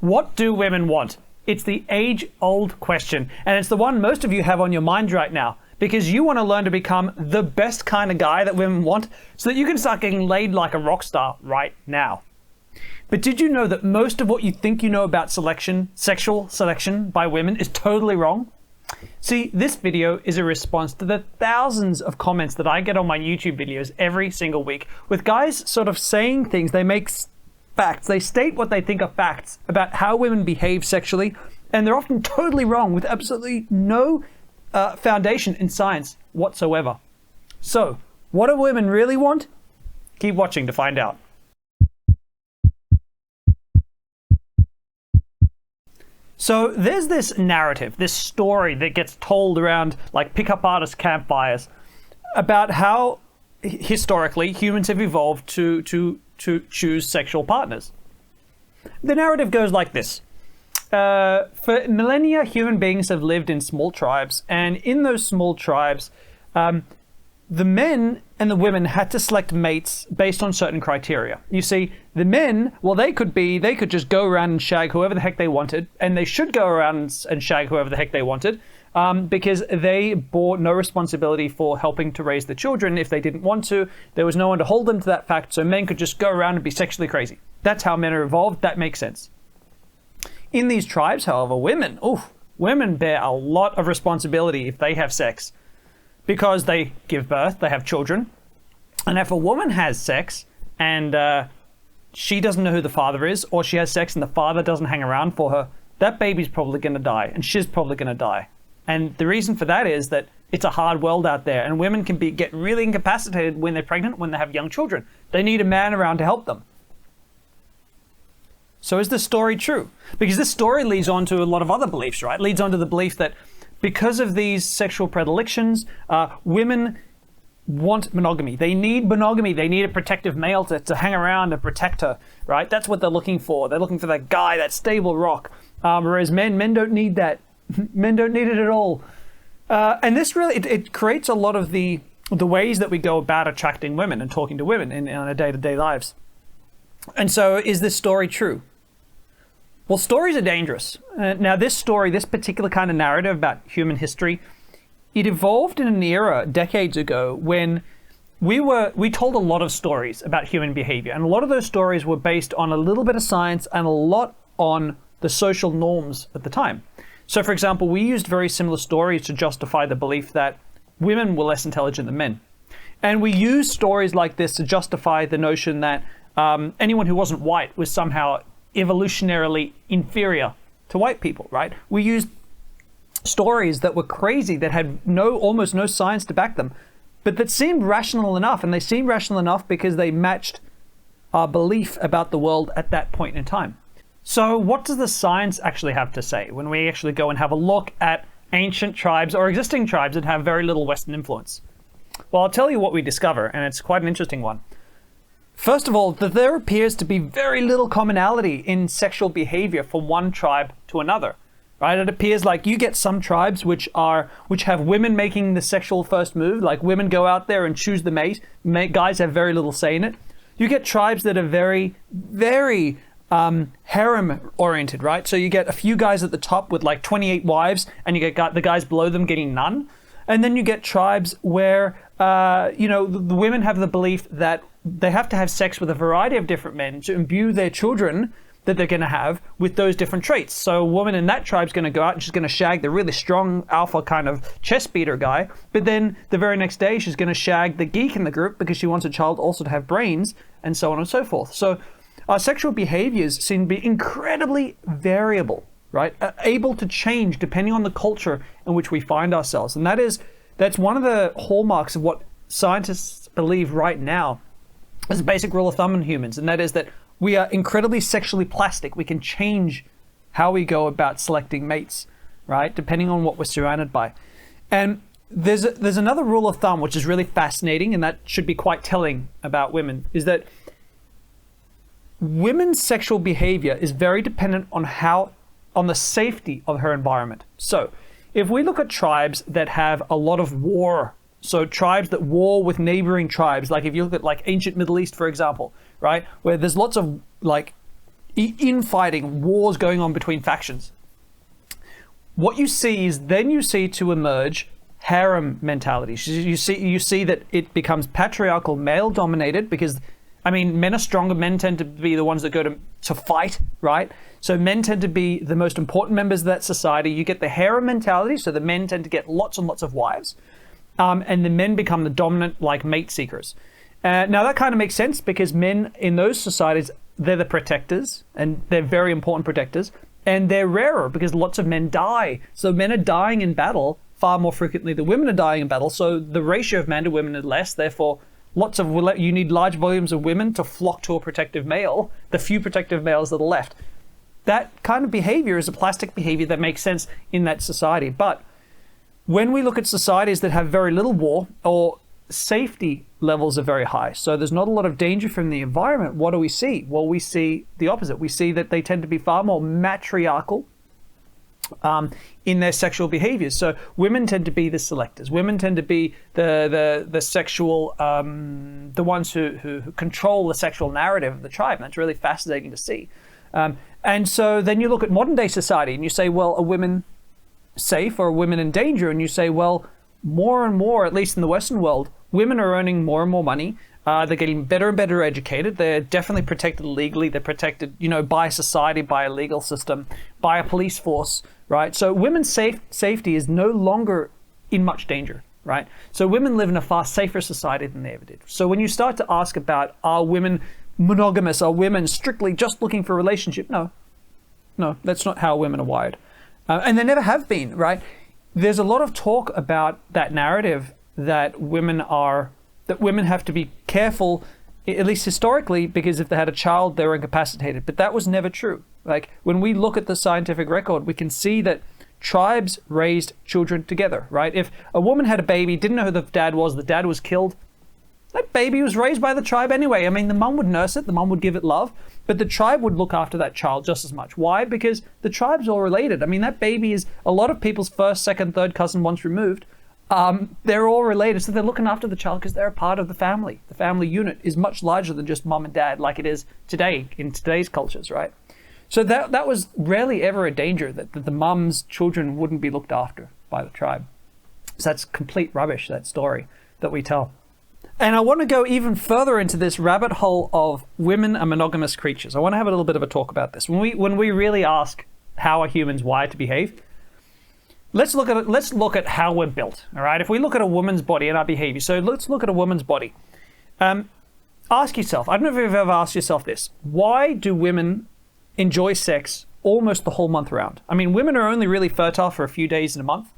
What do women want? It's the age-old question, and it's the one most of you have on your mind right now, because you want to learn to become the best kind of guy that women want so that you can start getting laid like a rock star right now. But did you know that most of what you think you know about sexual selection by women is totally wrong? See, this video is a response to the thousands of comments that I get on my YouTube videos every single week with guys sort of saying things. They make facts. They state what they think are facts about how women behave sexually, and they're often totally wrong with absolutely no foundation in science whatsoever. So, what do women really want? Keep watching to find out. So there's this narrative, this story that gets told around like pickup artist campfires about how historically humans have evolved to choose sexual partners. The narrative goes like this. For millennia, human beings have lived in small tribes, and in those small tribes, the men and the women had to select mates based on certain criteria. You see, the men, well, they could just go around and shag whoever the heck they wanted, and they should go around and shag whoever the heck they wanted, because they bore no responsibility for helping to raise the children if they didn't want to. There was no one to hold them to that fact, so men could just go around and be sexually crazy. That's how men are evolved. That makes sense. In these tribes, however, women bear a lot of responsibility if they have sex, because they give birth, they have children. And if a woman has sex and she doesn't know who the father is, or she has sex and the father doesn't hang around for her, that baby's probably going to die, and she's probably going to die. And the reason for that is that it's a hard world out there, and women can get really incapacitated when they're pregnant, when they have young children. They need a man around to help them. So is this story true? Because this story leads on to a lot of other beliefs, right? It leads on to the belief that because of these sexual predilections, women want monogamy. They need monogamy. They need a protective male to hang around and protect her, right? That's what they're looking for. They're looking for that guy, that stable rock. Whereas men don't need that. Men don't need it at all. And this really, it creates a lot of the ways that we go about attracting women and talking to women in our day-to-day lives. And so is this story true? Well, stories are dangerous. Now, this particular kind of narrative about human history, it evolved in an era decades ago when we told a lot of stories about human behavior. And a lot of those stories were based on a little bit of science and a lot on the social norms at the time. So, for example, we used very similar stories to justify the belief that women were less intelligent than men. And we used stories like this to justify the notion that anyone who wasn't white was somehow evolutionarily inferior to white people, right? We used stories that were crazy, that had almost no science to back them, but that seemed rational enough. And they seemed rational enough because they matched our belief about the world at that point in time. So what does the science actually have to say when we actually go and have a look at ancient tribes or existing tribes that have very little Western influence? Well, I'll tell you what we discover, and it's quite an interesting one. First of all, that there appears to be very little commonality in sexual behavior from one tribe to another, right? It appears like you get some tribes which have women making the sexual first move, like women go out there and choose the mate. Guys have very little say in it. You get tribes that are very, very harem-oriented, right? So you get a few guys at the top with like 28 wives, and you get the guys below them getting none. And then you get tribes where, the women have the belief that they have to have sex with a variety of different men to imbue their children that they're going to have with those different traits. So a woman in that tribe is going to go out and she's going to shag the really strong alpha kind of chest beater guy. But then the very next day, she's going to shag the geek in the group because she wants a child also to have brains, and so on and so forth. So our sexual behaviors seem to be incredibly variable, right? Able to change depending on the culture in which we find ourselves. And that's one of the hallmarks of what scientists believe right now as a basic rule of thumb in humans, and that is that we are incredibly sexually plastic. We can change how we go about selecting mates, right? Depending on what we're surrounded by. And there's another rule of thumb which is really fascinating, and that should be quite telling about women, is that women's sexual behavior is very dependent on the safety of her environment. So if we look at tribes that have a lot of war, so tribes that war with neighboring tribes, like if you look at like ancient Middle East, for example, right, where there's lots of like infighting, wars going on between factions. What you see is then you see to emerge harem mentalities. You see that it becomes patriarchal, male dominated, because men are stronger. Men tend to be the ones that go to fight, right? So men tend to be the most important members of that society. You get the harem mentality, so the men tend to get lots and lots of wives, and the men become the dominant, like, mate seekers. Now that kind of makes sense, because men in those societies, they're the protectors, and they're very important protectors, and they're rarer because lots of men die. So men are dying in battle far more frequently than women are dying in battle. So the ratio of men to women is less. Therefore, you need large volumes of women to flock to a protective male, the few protective males that are left. That kind of behavior is a plastic behavior that makes sense in that society. But when we look at societies that have very little war, or safety levels are very high, so there's not a lot of danger from the environment, what do we see? Well, we see the opposite. We see that they tend to be far more matriarchal in their sexual behaviors. So women tend to be the selectors. Women tend to be the sexual, the ones who control the sexual narrative of the tribe. And that's really fascinating to see. And so then you look at modern day society and you say, well, are women safe or are women in danger? And you say, well, more and more, at least in the Western world, women are earning more and more money. They're getting better and better educated. They're definitely protected legally. They're protected, by society, by a legal system, by a police force, right? So women's safety is no longer in much danger, right? So women live in a far safer society than they ever did. So when you start to ask about, are women monogamous? Are women strictly just looking for a relationship? No, that's not how women are wired. And they never have been, right? There's a lot of talk about that narrative that women have to be careful, at least historically, because if they had a child, they were incapacitated. But that was never true. Like, when we look at the scientific record, we can see that tribes raised children together, right? If a woman had a baby, didn't know who the dad was killed, that baby was raised by the tribe anyway. The mum would nurse it, the mum would give it love, but the tribe would look after that child just as much. Why? Because the tribe's all related. That baby is a lot of people's first, second, third cousin once removed. They're all related, so they're looking after the child because they're a part of the family. The family unit is much larger than just mum and dad, like it is today in today's cultures, right? So that was rarely ever a danger, that the mum's children wouldn't be looked after by the tribe. So that's complete rubbish, that story that we tell. And I want to go even further into this rabbit hole of women are monogamous creatures. I want to have a little bit of a talk about this. When we really ask how are humans wired to behave, let's look at how we're built. All right. If we look at a woman's body and our behavior, so let's look at a woman's body. Ask yourself. I don't know if you've ever asked yourself this: why do women enjoy sex almost the whole month round? Women are only really fertile for a few days in a month.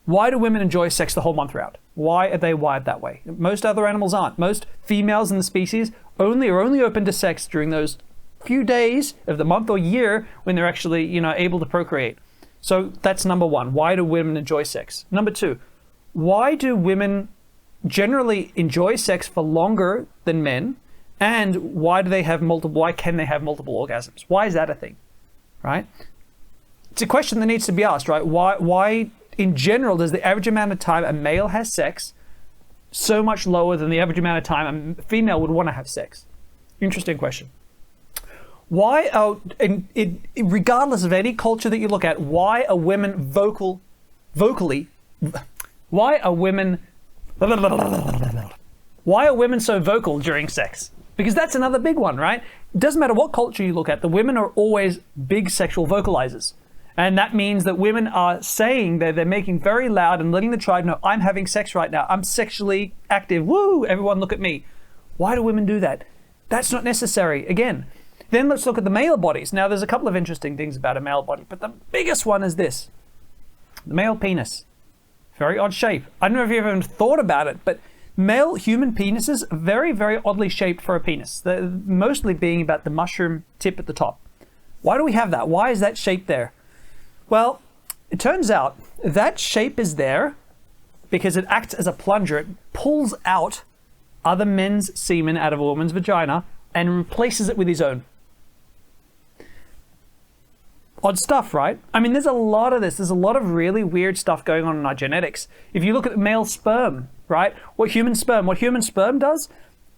Why do women enjoy sex the whole month round? Why are they wired that way? Most other animals aren't. Most females in the species are only open to sex during those few days of the month or year when they're actually, able to procreate. So that's number one. Why do women enjoy sex? Number two, why do women generally enjoy sex for longer than men? And why can they have multiple orgasms? Why is that a thing? Right? It's a question that needs to be asked, right? Why in general does the average amount of time a male has sex so much lower than the average amount of time a female would want to have sex? Interesting question. Why regardless of any culture that you look at, why are women why are women so vocal during sex? Because that's another big one, right? It doesn't matter what culture you look at, the women are always big sexual vocalizers. And that means that women are saying that they're making very loud and letting the tribe know, I'm having sex right now. I'm sexually active. Woo! Everyone look at me. Why do women do that? That's not necessary. Again, then let's look at the male bodies. Now, there's a couple of interesting things about a male body, but the biggest one is this. The male penis. Very odd shape. I don't know if you've ever thought about it, but male human penises are very, very oddly shaped for a penis. They're mostly being about the mushroom tip at the top. Why do we have that? Why is that shape there? Well, it turns out that shape is there because it acts as a plunger. It pulls out other men's semen out of a woman's vagina and replaces it with his own. Odd stuff, right? There's a lot of this. There's a lot of really weird stuff going on in our genetics. If you look at male sperm, right? What human sperm does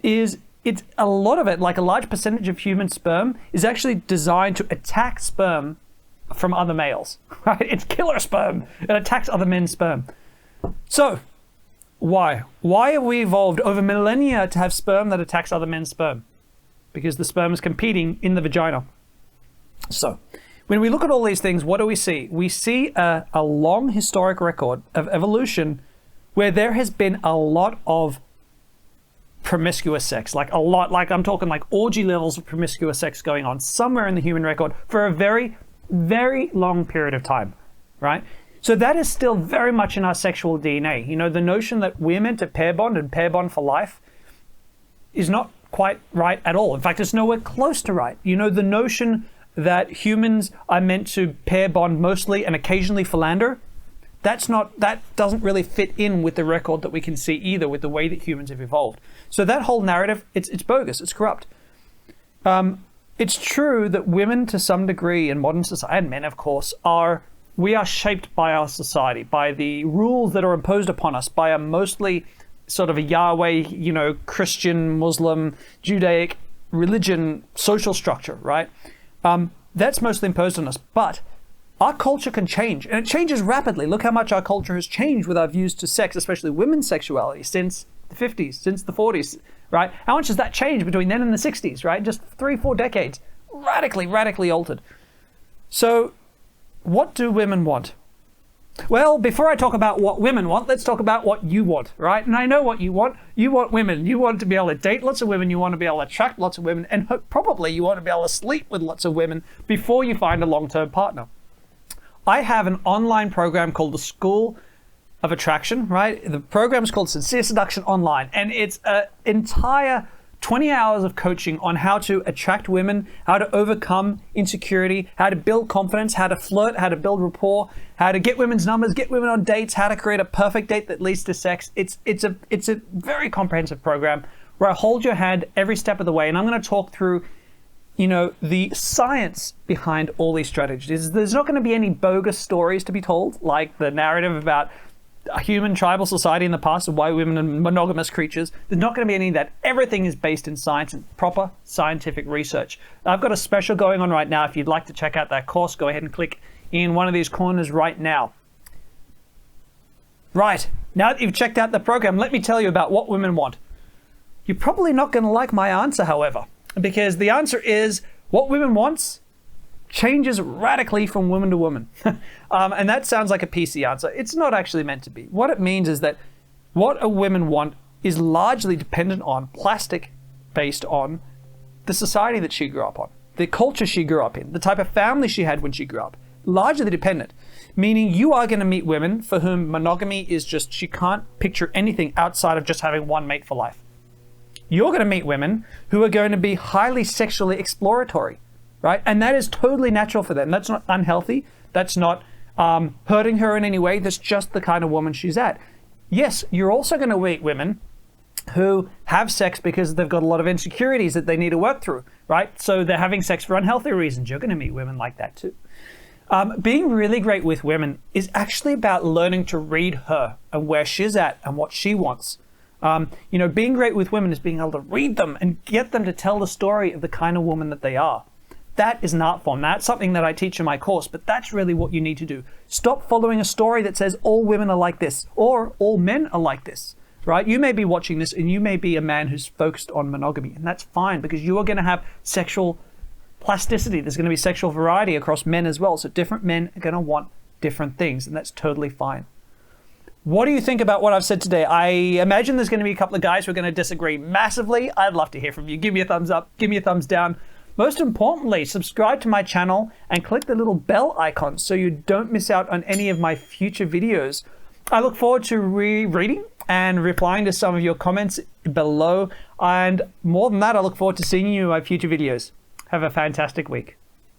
is it's a lot of it, like a large percentage of human sperm, is actually designed to attack sperm from other males, right? It's killer sperm. It attacks other men's sperm. So, why? Why have we evolved over millennia to have sperm that attacks other men's sperm? Because the sperm is competing in the vagina. So, when we look at all these things, what do we see? We see a long historic record of evolution where there has been a lot of promiscuous sex, like a lot, like I'm talking like orgy levels of promiscuous sex going on somewhere in the human record for a very, very long period of time, right? So that is still very much in our sexual DNA. You know, the notion that we're meant to pair bond and pair bond for life is not quite right at all. In fact, it's nowhere close to right. You know, the notion that humans are meant to pair bond mostly and occasionally philander, that doesn't really fit in with the record that we can see either with the way that humans have evolved. So that whole narrative, it's bogus, it's corrupt. It's true that women to some degree in modern society, and men of course, we are shaped by our society, by the rules that are imposed upon us by a mostly sort of a Yahweh, you know, Christian, Muslim, Judaic religion, social structure, right? That's mostly imposed on us, but our culture can change, and it changes rapidly. Look how much our culture has changed with our views to sex, especially women's sexuality, since the 50s, since the 40s, right? How much has that changed between then and the 60s, right? Just 3-4 decades, radically altered. So what do women want? Well, before I talk about what women want, let's talk about what you want, right? And I know what you want. You want women. You want to be able to date lots of women. You want to be able to attract lots of women. And probably you want to be able to sleep with lots of women before you find a long-term partner. I have an online program called the School of Attraction, right? The program is called Sincere Seduction Online. And it's an entire 20 hours of coaching on how to attract women, how to overcome insecurity, how to build confidence, how to flirt, how to build rapport, how to get women's numbers, get women on dates, how to create a perfect date that leads to sex. It's a very comprehensive program where I hold your hand every step of the way. And I'm going to talk through, you know, the science behind all these strategies. There's not going to be any bogus stories to be told, like the narrative about a human tribal society in the past of why women are monogamous creatures. There's not going to be any of that. Everything is based in science and proper scientific research. I've got a special going on right now. If you'd like to check out that course, go ahead and click in one of these corners right now. Right, now that you've checked out the program, let me tell you about what women want. You're probably not going to like my answer, however, because the answer is what women wants changes radically from woman to woman. And that sounds like a PC answer. It's not actually meant to be. What it means is that what a woman want is largely dependent on, plastic based on the society that she grew up on, the culture she grew up in, the type of family she had when she grew up. Largely dependent. Meaning you are going to meet women for whom monogamy is just, she can't picture anything outside of just having one mate for life. You're going to meet women who are going to be highly sexually exploratory. Right? And that is totally natural for them. That's not unhealthy. That's not hurting her in any way. That's just the kind of woman she's at. Yes, you're also going to meet women who have sex because they've got a lot of insecurities that they need to work through, right? So they're having sex for unhealthy reasons. You're going to meet women like that too. Being really great with women is actually about learning to read her and where she's at and what she wants. You know, being great with women is being able to read them and get them to tell the story of the kind of woman that they are. That is an art form. That's something that I teach in my course, but that's really what you need to do. Stop following a story that says all women are like this or all men are like this, right? You may be watching this and you may be a man who's focused on monogamy, and that's fine because you are going to have sexual plasticity. There's going to be sexual variety across men as well. So different men are going to want different things, and that's totally fine. What do you think about what I've said today? I imagine there's going to be a couple of guys who are going to disagree massively. I'd love to hear from you. Give me a thumbs up. Give me a thumbs down. Most importantly, subscribe to my channel and click the little bell icon so you don't miss out on any of my future videos. I look forward to reading and replying to some of your comments below. And more than that, I look forward to seeing you in my future videos. Have a fantastic week.